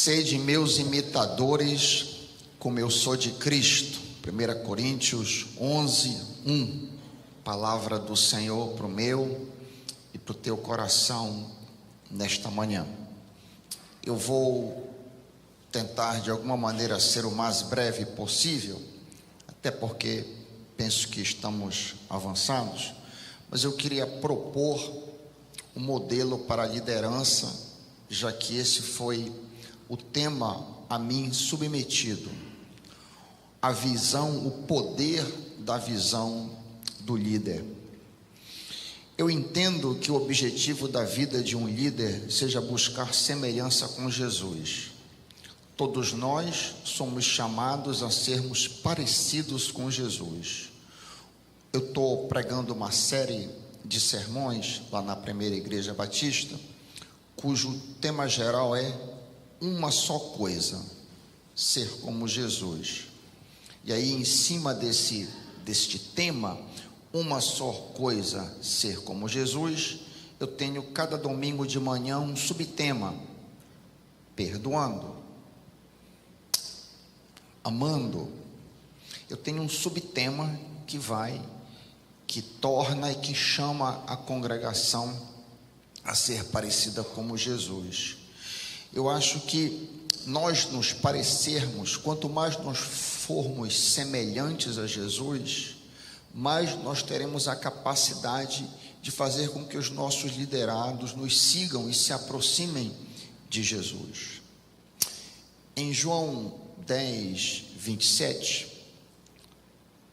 Sede meus imitadores, como eu sou de Cristo. 1 Coríntios 11, 1. Palavra do Senhor para o meu e para o teu coração nesta manhã. Eu vou tentar de alguma maneira ser o mais breve possível, até porque penso que estamos avançados, mas eu queria propor um modelo para a liderança, já que esse foi o tema a mim submetido. A visão, o poder da visão do líder. Eu entendo que o objetivo da vida de um líder seja buscar semelhança com Jesus. Todos nós somos chamados a sermos parecidos com Jesus. Eu estou pregando uma série de sermões lá na Primeira Igreja Batista, cujo tema geral é uma só coisa: ser como Jesus. E aí, em cima deste tema, uma só coisa, ser como Jesus, eu tenho cada domingo de manhã um subtema: perdoando, amando. Eu tenho um subtema que torna e que chama a congregação a ser parecida como Jesus. Eu acho que nós nos parecermos, quanto mais nós formos semelhantes a Jesus, mais nós teremos a capacidade de fazer com que os nossos liderados nos sigam e se aproximem de Jesus. Em João 10, 27,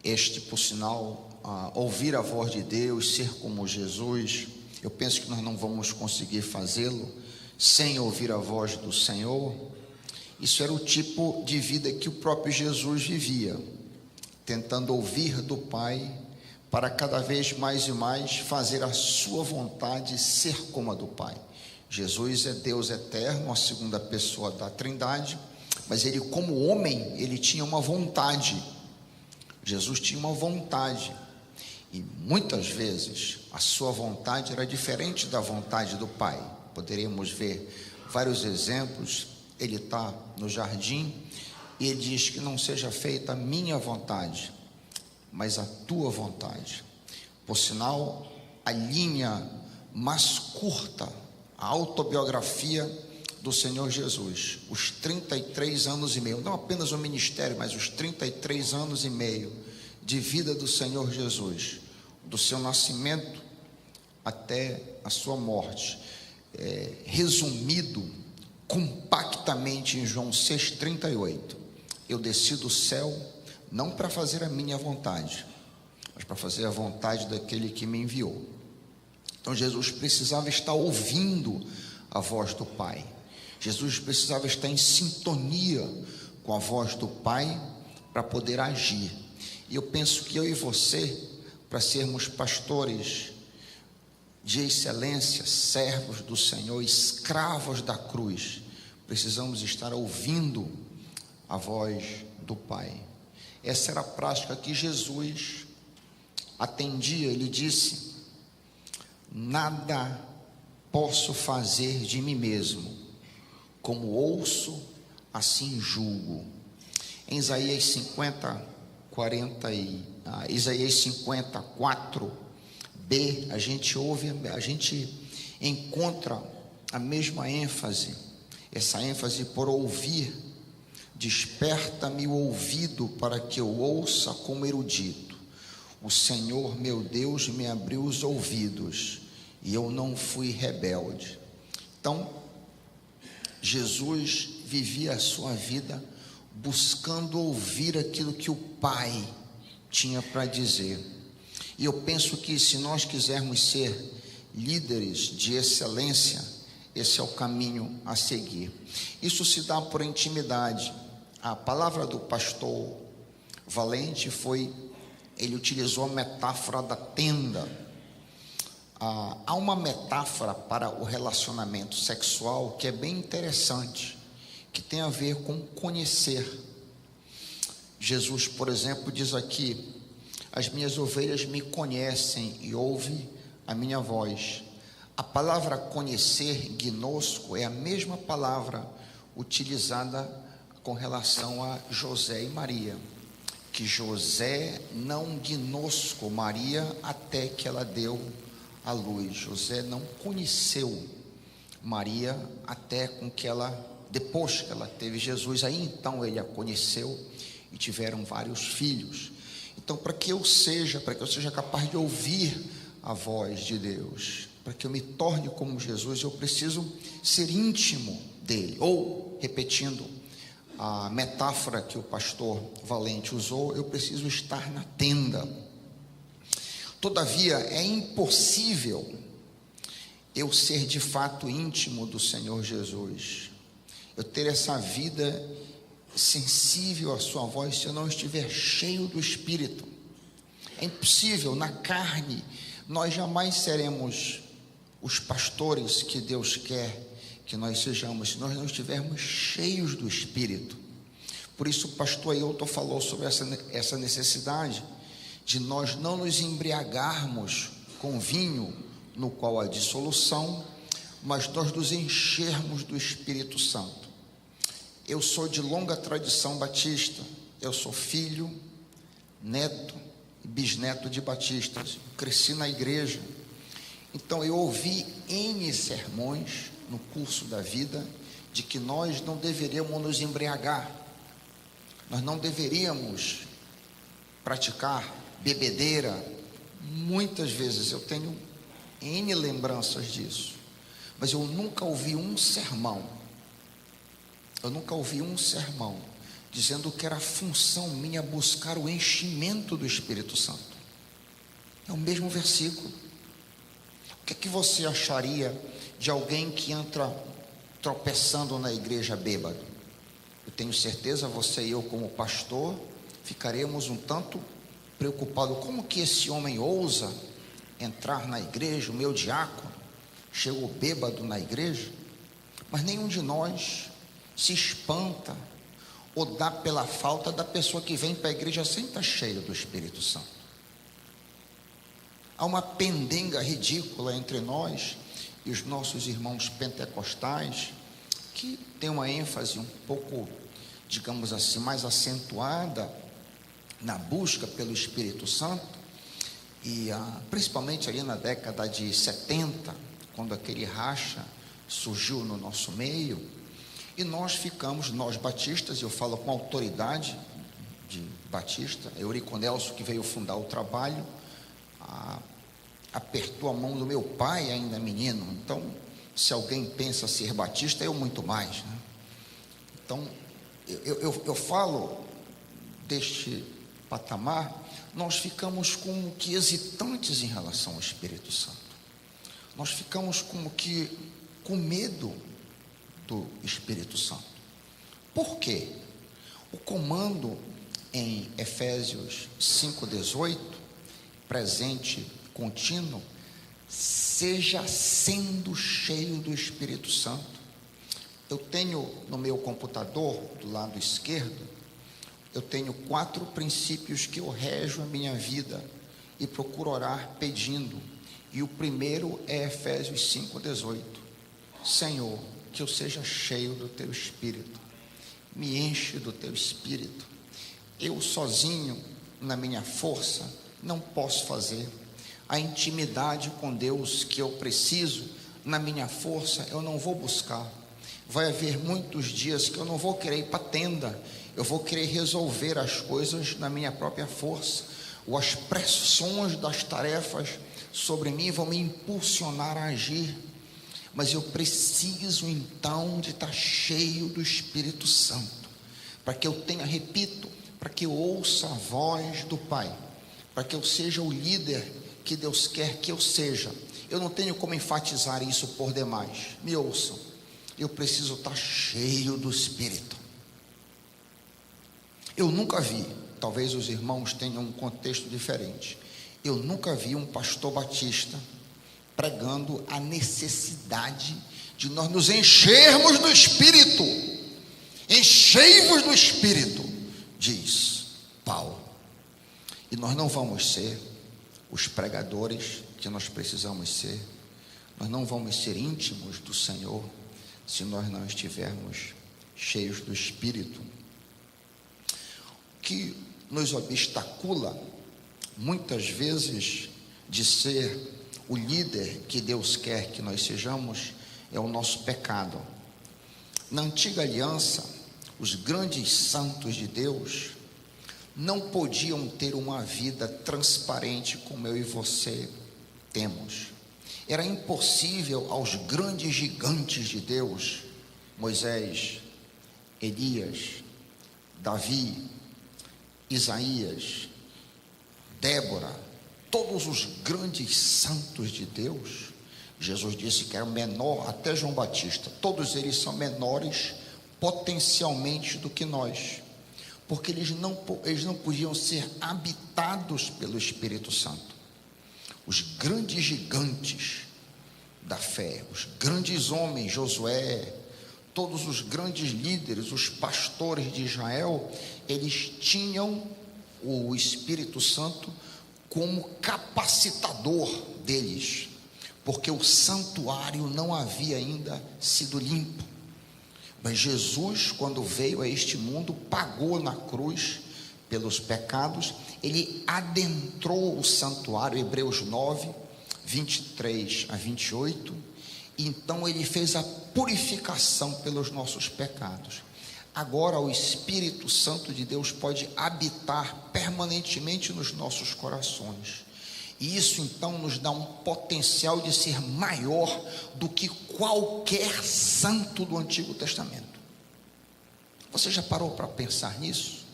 este, por sinal, ouvir a voz de Deus, ser como Jesus, eu penso que nós não vamos conseguir fazê-lo sem ouvir a voz do Senhor. Isso era o tipo de vida que o próprio Jesus vivia, tentando ouvir do Pai, para cada vez mais e mais fazer a sua vontade, ser como a do Pai. Jesus é Deus eterno, a segunda pessoa da Trindade, mas ele, como homem, ele tinha uma vontade. Jesus tinha uma vontade, e muitas vezes a sua vontade era diferente da vontade do Pai. Poderíamos ver vários exemplos. Ele está no jardim e ele diz que não seja feita a minha vontade, mas a tua vontade. Por sinal, a linha mais curta, a autobiografia do Senhor Jesus, os 33 anos e meio, não apenas o ministério, mas os 33 anos e meio de vida do Senhor Jesus, do seu nascimento até a sua morte, resumido compactamente em João 6,38. Eu desci do céu não para fazer a minha vontade, mas para fazer a vontade daquele que me enviou. Então Jesus precisava estar ouvindo a voz do Pai. Jesus precisava estar em sintonia com a voz do Pai para poder agir. E eu penso que eu e você, para sermos pastores de excelência, servos do Senhor, escravos da cruz, precisamos estar ouvindo a voz do Pai. Essa era a prática que Jesus atendia. Ele disse: nada posso fazer de mim mesmo, como ouço, assim julgo. Em Isaías 54b, a gente encontra a mesma ênfase, essa ênfase por ouvir. Desperta-me o ouvido para que eu ouça como erudito. O Senhor meu Deus me abriu os ouvidos e eu não fui rebelde. Então, Jesus vivia a sua vida buscando ouvir aquilo que o Pai tinha para dizer. E eu penso que se nós quisermos ser líderes de excelência, esse é o caminho a seguir. Isso se dá por intimidade. A palavra do pastor Valente ele utilizou a metáfora da tenda. Há uma metáfora para o relacionamento sexual que é bem interessante, que tem a ver com conhecer. Jesus, por exemplo, diz aqui: as minhas ovelhas me conhecem e ouvem a minha voz. A palavra conhecer, gnosco, é a mesma palavra utilizada com relação a José e Maria, que José não gnosco Maria até que ela deu à luz. José não conheceu Maria até com que ela, depois que ela teve Jesus, aí então ele a conheceu e tiveram vários filhos. Então, para que eu seja capaz de ouvir a voz de Deus, para que eu me torne como Jesus, eu preciso ser íntimo dele. Ou, repetindo a metáfora que o pastor Valente usou, eu preciso estar na tenda. Todavia, é impossível eu ser de fato íntimo do Senhor Jesus, eu ter essa vida sensível à sua voz, se eu não estiver cheio do Espírito. É impossível. Na carne nós jamais seremos os pastores que Deus quer que nós sejamos, se nós não estivermos cheios do Espírito. Por isso o pastor Ailton falou sobre essa necessidade de nós não nos embriagarmos com vinho no qual há dissolução, mas nós nos enchermos do Espírito Santo. Eu sou de longa tradição batista, eu sou filho, neto e bisneto de batistas, cresci na igreja, então eu ouvi N sermões no curso da vida de que nós não deveríamos nos embriagar, nós não deveríamos praticar bebedeira. Muitas vezes eu tenho N lembranças disso, mas eu nunca ouvi um sermão dizendo que era função minha buscar o enchimento do Espírito Santo. É o mesmo versículo. O que é que você acharia de alguém que entra tropeçando na igreja bêbado? Eu tenho certeza, você e eu como pastor ficaremos um tanto preocupados. Como que esse homem ousa entrar na igreja? O meu diácono chegou bêbado na igreja. Mas nenhum de nós se espanta ou dá pela falta da pessoa que vem para a igreja sem estar cheio do Espírito Santo. Há uma pendenga ridícula entre nós e os nossos irmãos pentecostais, que tem uma ênfase um pouco, digamos assim, mais acentuada na busca pelo Espírito Santo, e principalmente ali na década de 70, quando aquele racha surgiu no nosso meio, e nós batistas, eu falo com autoridade de batista, Eurico Nelson, que veio fundar o trabalho, apertou a mão do meu pai ainda menino. Então, se alguém pensa ser batista, eu muito mais, né? Então, eu falo deste patamar, nós ficamos como que hesitantes em relação ao Espírito Santo. Nós ficamos como que com medo do Espírito Santo. Por quê? O comando em Efésios 5,18, presente contínuo, seja sendo cheio do Espírito Santo. Eu tenho no meu computador, do lado esquerdo, eu tenho 4 princípios que eu rejo a minha vida e procuro orar pedindo. E o primeiro é Efésios 5,18. Senhor, que eu seja cheio do Teu Espírito, me enche do Teu Espírito. Eu sozinho, na minha força, não posso fazer. A intimidade com Deus que eu preciso, na minha força, eu não vou buscar. Vai haver muitos dias que eu não vou querer ir para a tenda, eu vou querer resolver as coisas na minha própria força, ou as pressões das tarefas sobre mim vão me impulsionar a agir, mas eu preciso então de estar cheio do Espírito Santo, para que eu tenha, repito, para que eu ouça a voz do Pai, para que eu seja o líder que Deus quer que eu seja. Eu não tenho como enfatizar isso por demais. Me ouçam, eu preciso estar cheio do Espírito. Eu nunca vi, talvez os irmãos tenham um contexto diferente, eu nunca vi um pastor batista pregando a necessidade de nós nos enchermos do Espírito. Enchei-vos do Espírito, diz Paulo. E nós não vamos ser os pregadores que nós precisamos ser, nós não vamos ser íntimos do Senhor se nós não estivermos cheios do Espírito. O que nos obstacula, muitas vezes, de ser o líder que Deus quer que nós sejamos, é o nosso pecado. Na antiga aliança, os grandes santos de Deus não podiam ter uma vida transparente como eu e você temos. Era impossível aos grandes gigantes de Deus, Moisés, Elias, Davi, Isaías, Débora, todos os grandes santos de Deus. Jesus disse que era menor, até João Batista, todos eles são menores potencialmente do que nós, porque eles não podiam ser habitados pelo Espírito Santo. Os grandes gigantes da fé, os grandes homens, Josué, todos os grandes líderes, os pastores de Israel, eles tinham o Espírito Santo como capacitador deles, porque o santuário não havia ainda sido limpo. Mas Jesus, quando veio a este mundo, pagou na cruz pelos pecados, ele adentrou o santuário, Hebreus 9, 23 a 28, e então ele fez a purificação pelos nossos pecados. Agora o Espírito Santo de Deus pode habitar permanentemente nos nossos corações. E isso então nos dá um potencial de ser maior do que qualquer santo do Antigo Testamento. Você já parou para pensar nisso?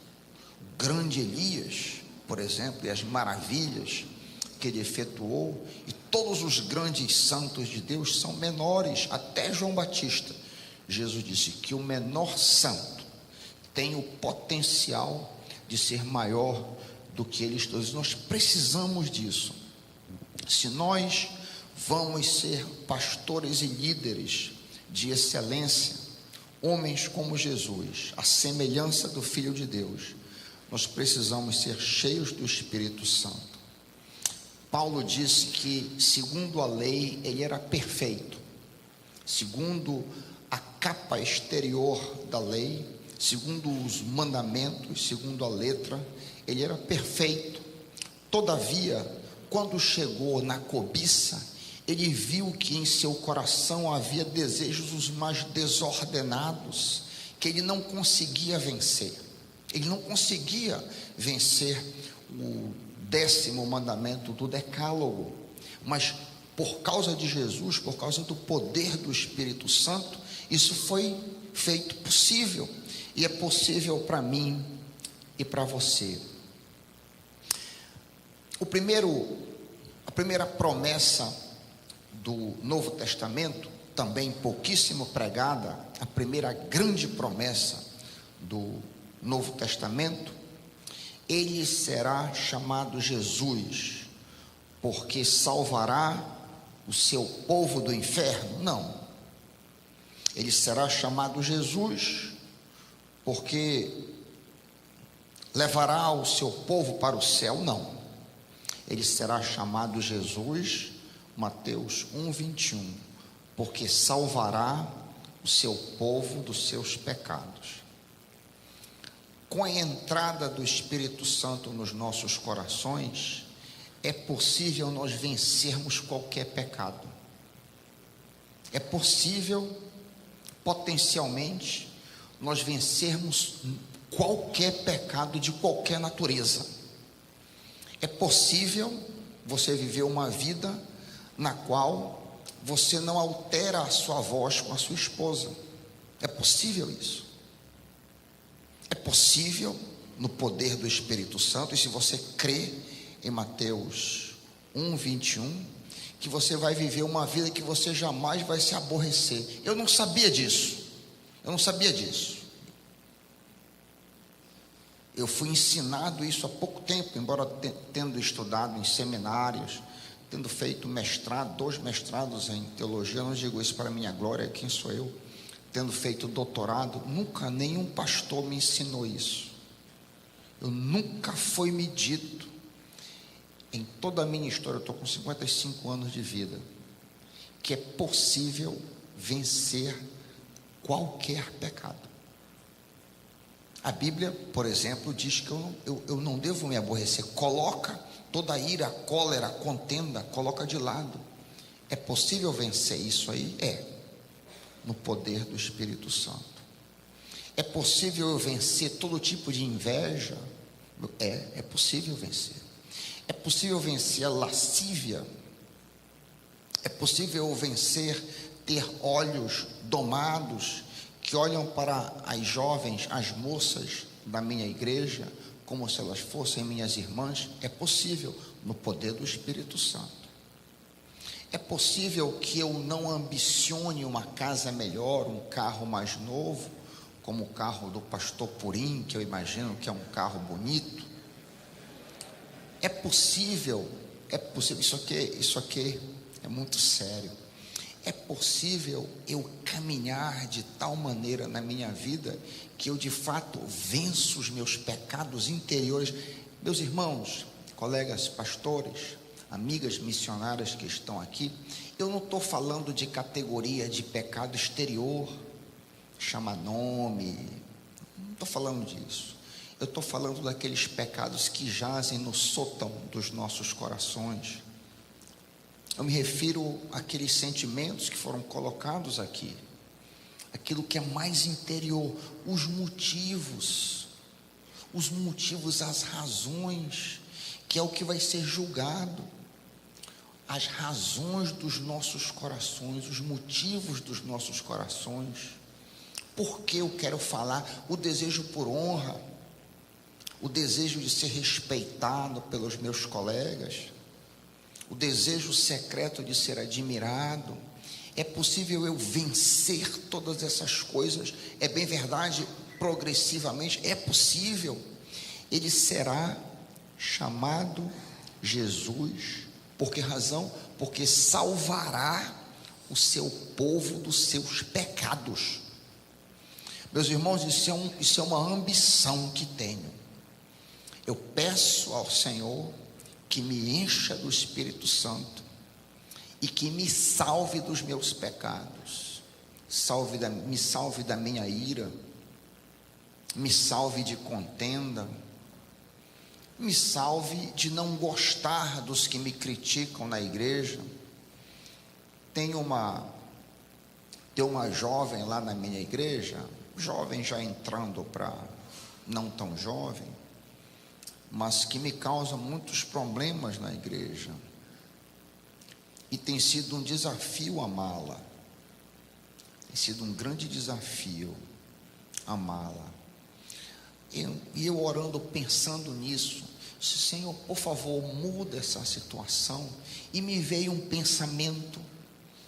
O grande Elias, por exemplo, e as maravilhas que ele efetuou, e todos os grandes santos de Deus são menores, até João Batista. Jesus disse que o menor santo tem o potencial de ser maior do que eles todos. Nós precisamos disso. Se nós vamos ser pastores e líderes de excelência, homens como Jesus, a semelhança do Filho de Deus, nós precisamos ser cheios do Espírito Santo. Paulo disse que, segundo a lei, ele era perfeito. Segundo a capa exterior da lei, segundo os mandamentos, segundo a letra, ele era perfeito. Todavia, quando chegou na cobiça, ele viu que em seu coração havia desejos os mais desordenados, que ele não conseguia vencer. Ele não conseguia vencer o 10º mandamento do Decálogo, mas por causa de Jesus, por causa do poder do Espírito Santo, isso foi feito possível, e é possível para mim e para você. A primeira promessa do Novo Testamento, também pouquíssimo pregada, a primeira grande promessa do Novo Testamento, ele será chamado Jesus, porque salvará o seu povo do inferno? Não. Ele será chamado Jesus, porque levará o seu povo para o céu? Não. Ele será chamado Jesus, Mateus 1:21, porque salvará o seu povo dos seus pecados. Com a entrada do Espírito Santo nos nossos corações, é possível nós vencermos qualquer pecado. É possível, potencialmente, nós vencermos qualquer pecado de qualquer natureza. É possível você viver uma vida na qual você não altera a sua voz com a sua esposa. É possível isso. É possível no poder do Espírito Santo, e se você crê em Mateus 1:21, que você vai viver uma vida que você jamais vai se aborrecer. Eu não sabia disso. Eu fui ensinado isso há pouco tempo, embora tendo estudado em seminários, tendo feito mestrado, 2 mestrados em teologia. Eu não digo isso para minha glória, quem sou eu? Tendo feito doutorado, nunca nenhum pastor me ensinou isso. Eu nunca foi me dito, em toda a minha história, eu estou com 55 anos de vida, que é possível vencer qualquer pecado. A Bíblia, por exemplo, diz que eu não devo me aborrecer. Coloca toda a ira, a cólera, a contenda, coloca de lado. É possível vencer isso aí? É, no poder do Espírito Santo. É possível eu vencer todo tipo de inveja? É possível vencer. É possível vencer a lascívia? É possível eu vencer, ter olhos domados, que olham para as jovens, as moças da minha igreja, como se elas fossem minhas irmãs? É possível, no poder do Espírito Santo. É possível que eu não ambicione uma casa melhor, um carro mais novo, como o carro do pastor Purim, que eu imagino que é um carro bonito. É possível, isso aqui é muito sério. É possível eu caminhar de tal maneira na minha vida que eu de fato venço os meus pecados interiores. Meus irmãos, colegas pastores, amigas missionárias que estão aqui, eu não estou falando de categoria de pecado exterior, chama nome, não estou falando disso. Eu estou falando daqueles pecados que jazem no sótão dos nossos corações. Eu me refiro àqueles sentimentos que foram colocados aqui, aquilo que é mais interior, os motivos, as razões, que é o que vai ser julgado, as razões dos nossos corações, os motivos dos nossos corações. Por que eu quero falar? O desejo por honra, o desejo de ser respeitado pelos meus colegas, o desejo secreto de ser admirado. É possível eu vencer todas essas coisas? É bem verdade, progressivamente, é possível. Ele será chamado Jesus. Por que razão? Porque salvará o seu povo dos seus pecados. Meus irmãos, isso é uma ambição que tenho. Eu peço ao Senhor que me encha do Espírito Santo e que me salve dos meus pecados, me salve da minha ira, me salve de contenda, me salve de não gostar dos que me criticam na igreja. Tem uma jovem lá na minha igreja, jovem já entrando para não tão jovem, mas que me causa muitos problemas na igreja, e tem sido um desafio amá-la, tem sido um grande desafio amá-la. E eu orando, pensando nisso, disse: Senhor, por favor, muda essa situação. E me veio um pensamento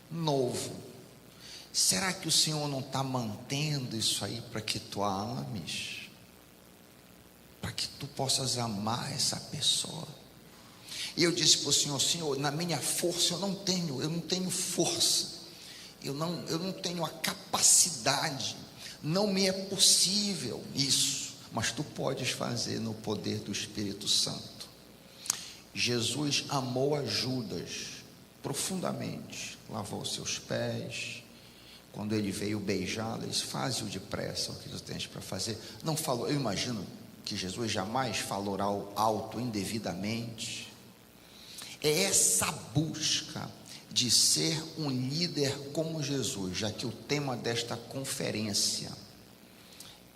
novo: será que o Senhor não está mantendo isso aí para que tu a ames? Para que tu possas amar essa pessoa? E eu disse para o Senhor: Senhor, na minha força eu não tenho força, eu não tenho a capacidade, não me é possível isso, mas tu podes fazer no poder do Espírito Santo. Jesus amou a Judas profundamente, lavou seus pés. Quando ele veio beijá-la, ele disse: faze-o depressa, o que tu tens para fazer. Não falou, eu imagino que Jesus jamais falou alto indevidamente. É essa busca de ser um líder como Jesus, já que o tema desta conferência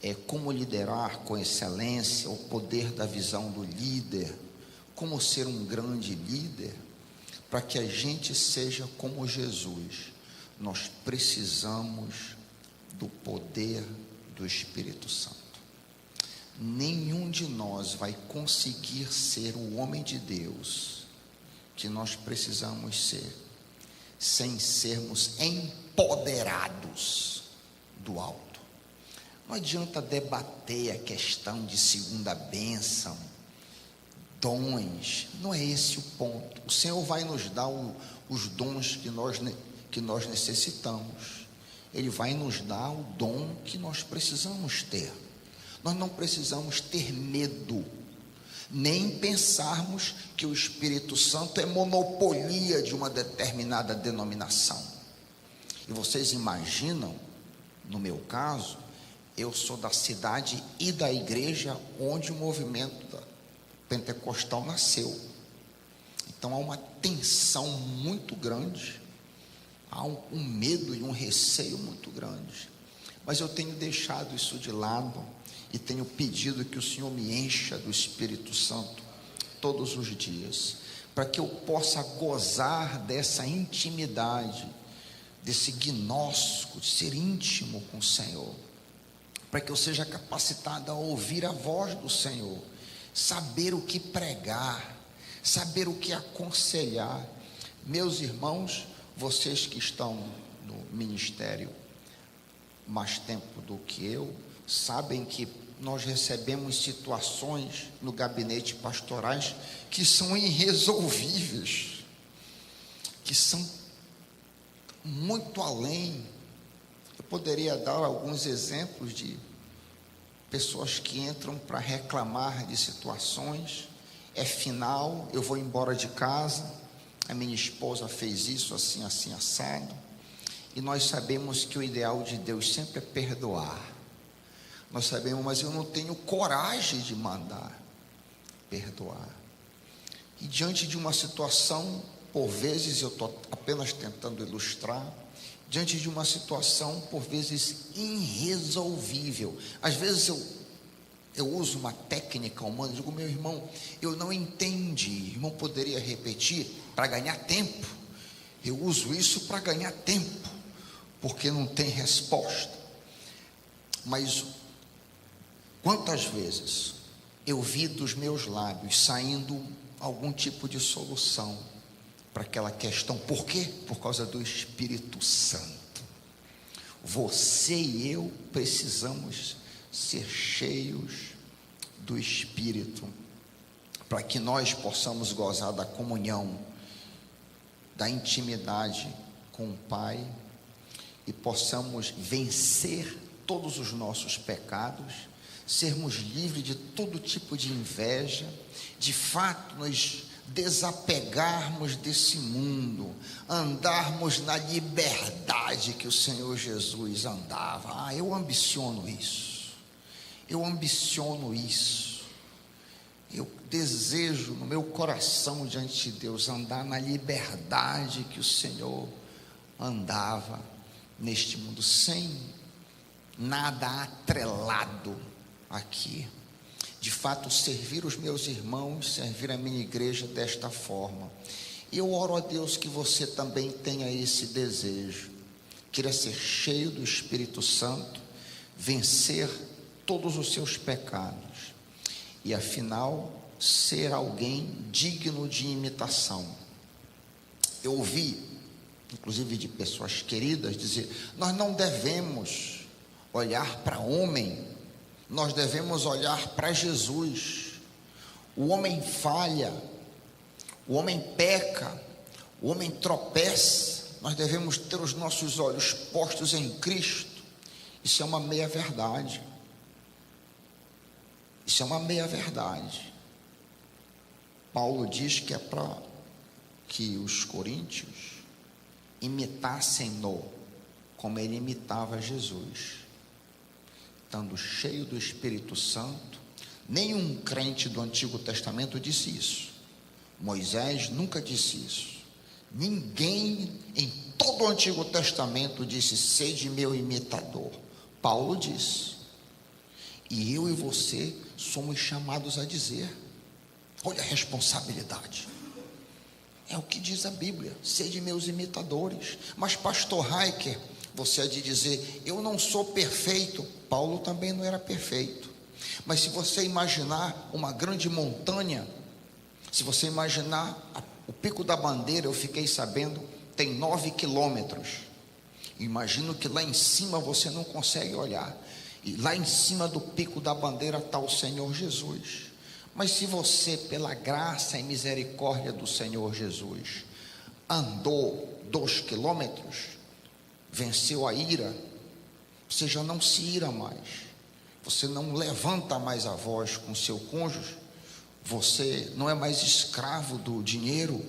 é como liderar com excelência, o poder da visão do líder, como ser um grande líder. Para que a gente seja como Jesus, nós precisamos do poder do Espírito Santo. Nenhum de nós vai conseguir ser o homem de Deus que nós precisamos ser, sem sermos empoderados do alto. Não adianta debater a questão de segunda bênção, dons, não é esse o ponto. O Senhor vai nos dar os dons que nós necessitamos. Ele vai nos dar o dom que nós precisamos ter. Nós não precisamos ter medo, nem pensarmos que o Espírito Santo é monopolia de uma determinada denominação. E vocês imaginam, no meu caso, Eu sou da cidade e da igreja onde o movimento pentecostal nasceu. Então há uma tensão muito grande, há um medo e um receio muito grande. Mas eu tenho deixado isso de lado e tenho pedido que o Senhor me encha do Espírito Santo todos os dias, para que eu possa gozar dessa intimidade, desse gnóstico, de ser íntimo com o Senhor, para que eu seja capacitado a ouvir a voz do Senhor, saber o que pregar, saber o que aconselhar. Meus irmãos, vocês que estão no ministério mais tempo do que eu, sabem que nós recebemos situações no gabinete pastorais que são irresolvíveis, que são muito além. Eu poderia dar alguns exemplos de pessoas que entram para reclamar de situações. É final, eu vou embora de casa, a minha esposa fez isso, assim, assim, assado. E nós sabemos que o ideal de Deus sempre é perdoar. Nós sabemos, mas eu não tenho coragem de mandar perdoar. E diante de uma situação, por vezes eu estou apenas tentando ilustrar, diante de uma situação, por vezes, irresolvível. Às vezes eu uso uma técnica humana, digo, meu irmão, eu não entendi. Irmão, poderia repetir para ganhar tempo? Eu uso isso para ganhar tempo, porque não tem resposta. Mas quantas vezes eu vi dos meus lábios saindo algum tipo de solução para aquela questão? Por quê? Por causa do Espírito Santo. Você e eu precisamos ser cheios do Espírito, para que nós possamos gozar da comunhão, da intimidade com o Pai, e possamos vencer todos os nossos pecados, sermos livres de todo tipo de inveja, de fato nos desapegarmos desse mundo, andarmos na liberdade que o Senhor Jesus andava. Eu ambiciono isso, eu desejo no meu coração diante de Deus andar na liberdade que o Senhor andava neste mundo, sem nada atrelado aqui. De fato, servir os meus irmãos, servir a minha igreja desta forma. E eu oro a Deus que você também tenha esse desejo, queira ser cheio do Espírito Santo, vencer todos os seus pecados e afinal ser alguém digno de imitação. Eu ouvi, inclusive de pessoas queridas, dizer: nós não devemos olhar para homem, nós devemos olhar para Jesus. O homem falha, o homem peca, o homem tropeça, nós devemos ter os nossos olhos postos em Cristo. Isso é uma meia-verdade. Isso é uma meia-verdade. Paulo diz que é para que os coríntios imitassem-no como ele imitava Jesus, estando cheio do Espírito Santo. Nenhum crente do Antigo Testamento disse isso. Moisés nunca disse isso. Ninguém em todo o Antigo Testamento disse: sede meu imitador. Paulo disse. E eu e você somos chamados a dizer. Olha a responsabilidade. É o que diz a Bíblia: sede meus imitadores. Mas pastor Heiker, você há de dizer: eu não sou perfeito. Paulo também não era perfeito. Mas se você imaginar uma grande montanha, se você imaginar o Pico da Bandeira, eu fiquei sabendo, tem 9 quilômetros. Imagino que lá em cima você não consegue olhar. E lá em cima do Pico da Bandeira está o Senhor Jesus. Mas se você, pela graça e misericórdia do Senhor Jesus, andou 2 quilômetros, venceu a ira, você já não se ira mais, você não levanta mais a voz com seu cônjuge, você não é mais escravo do dinheiro,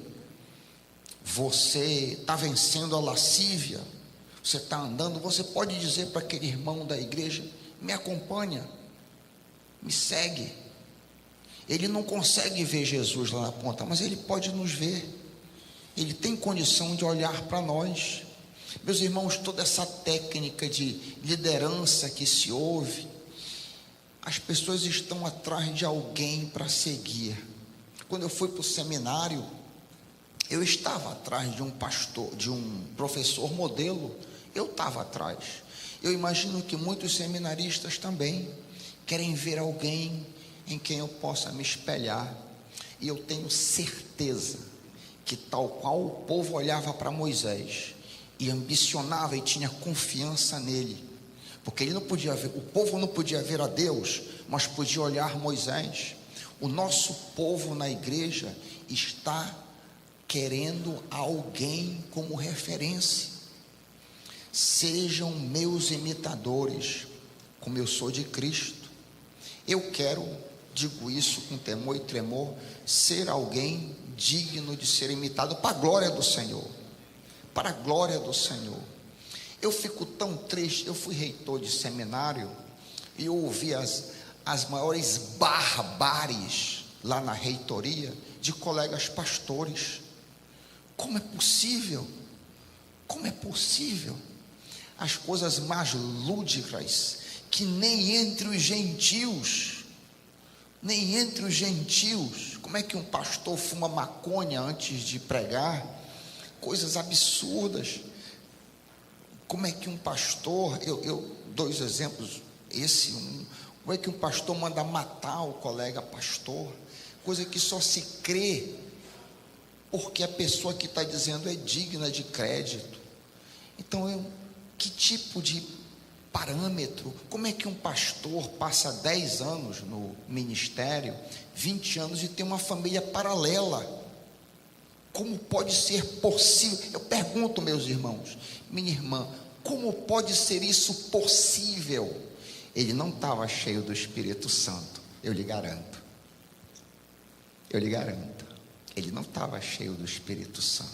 você está vencendo a lascívia, você está andando. Você pode dizer para aquele irmão da igreja: me acompanha, me segue. Ele não consegue ver Jesus lá na ponta, mas ele pode nos ver. Ele tem condição de olhar para nós. Meus irmãos, toda essa técnica de liderança que se ouve, as pessoas estão atrás de alguém para seguir. Quando eu fui para o seminário, eu estava atrás de um pastor, de um professor modelo. Eu estava atrás. Eu imagino que muitos seminaristas também querem ver alguém em quem eu possa me espelhar. E eu tenho certeza que, tal qual o povo olhava para Moisés e ambicionava e tinha confiança nele, porque ele não podia ver, o povo não podia ver a Deus, mas podia olhar Moisés. O nosso povo na igreja está querendo alguém como referência. Sejam meus imitadores, como eu sou de Cristo. Eu quero, digo isso com temor e tremor, ser alguém digno de ser imitado para a glória do Senhor. Para a glória do Senhor. Eu fico tão triste. Eu fui reitor de seminário e eu ouvi as maiores barbáries lá na reitoria de colegas pastores. Como é possível? Como é possível? As coisas mais lúdicas, que nem entre os gentios, como é que um pastor fuma maconha antes de pregar? Coisas absurdas. Como é que um pastor, eu dois exemplos, como é que um pastor manda matar o colega pastor? Coisa que só se crê porque a pessoa que está dizendo é digna de crédito. Então, que tipo de parâmetro? Como é que um pastor passa 10 anos no ministério, 20 anos e tem uma família paralela? Como pode ser possível? Eu pergunto, meus irmãos, minha irmã, como pode ser isso possível? Ele não estava cheio do Espírito Santo, eu lhe garanto. Ele não estava cheio do Espírito Santo.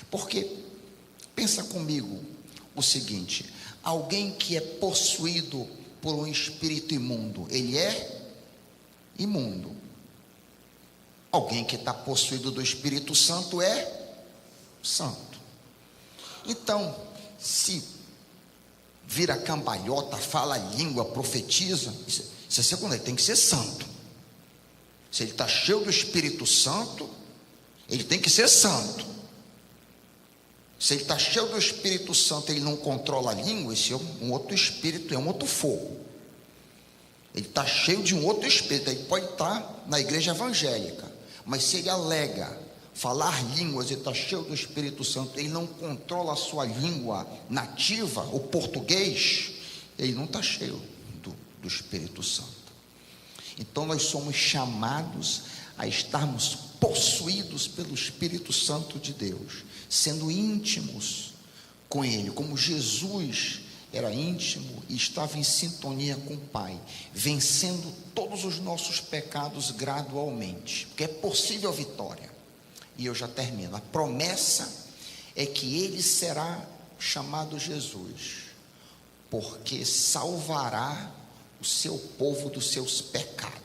Porque, pensa comigo o seguinte: alguém que é possuído por um espírito imundo, ele é imundo. Alguém que está possuído do Espírito Santo é santo. Então, se vira cambalhota, fala língua, profetiza, isso é segundo, ele tem que ser santo. Se ele está cheio do Espírito Santo, ele tem que ser santo. Se ele está cheio do Espírito Santo, ele não controla a língua, esse é um outro espírito, é um outro fogo. Ele está cheio de um outro espírito. Ele pode estar na igreja evangélica, mas se ele alega falar línguas e está cheio do Espírito Santo, ele não controla a sua língua nativa, o português, ele não está cheio do Espírito Santo. Então nós somos chamados a estarmos possuídos pelo Espírito Santo de Deus, sendo íntimos com Ele, como Jesus era íntimo e estava em sintonia com o Pai, vencendo todos os nossos pecados gradualmente, porque é possível a vitória. E eu já termino. A promessa é que Ele será chamado Jesus, porque salvará o seu povo dos seus pecados.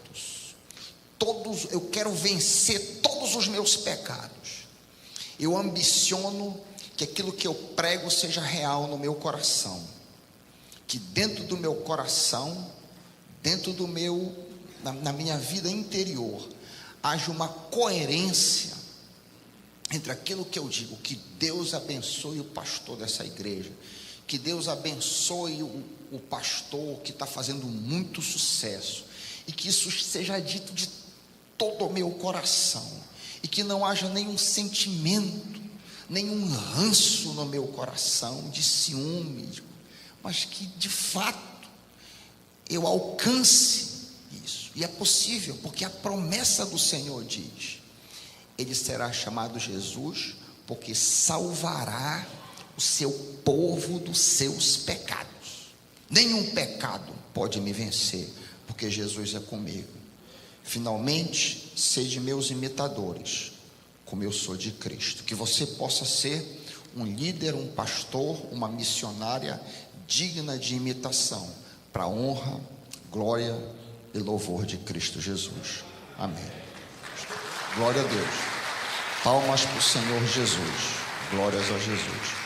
Eu quero vencer todos os meus pecados. Eu ambiciono que aquilo que eu prego seja real no meu coração, que dentro do meu coração, na minha vida interior, haja uma coerência entre aquilo que eu digo. Que Deus abençoe o pastor dessa igreja, que Deus abençoe o pastor que está fazendo muito sucesso, e que isso seja dito de todo o meu coração, e que não haja nenhum sentimento, nenhum ranço no meu coração de ciúme, mas que de fato eu alcance isso. E é possível, porque a promessa do Senhor diz: Ele será chamado Jesus, porque salvará o seu povo dos seus pecados. Nenhum pecado pode me vencer, porque Jesus é comigo. Finalmente, sede meus imitadores, como eu sou de Cristo. Que você possa ser um líder, um pastor, uma missionária digna de imitação, para a honra, glória e louvor de Cristo Jesus. Amém. Glória a Deus. Palmas para o Senhor Jesus. Glórias a Jesus.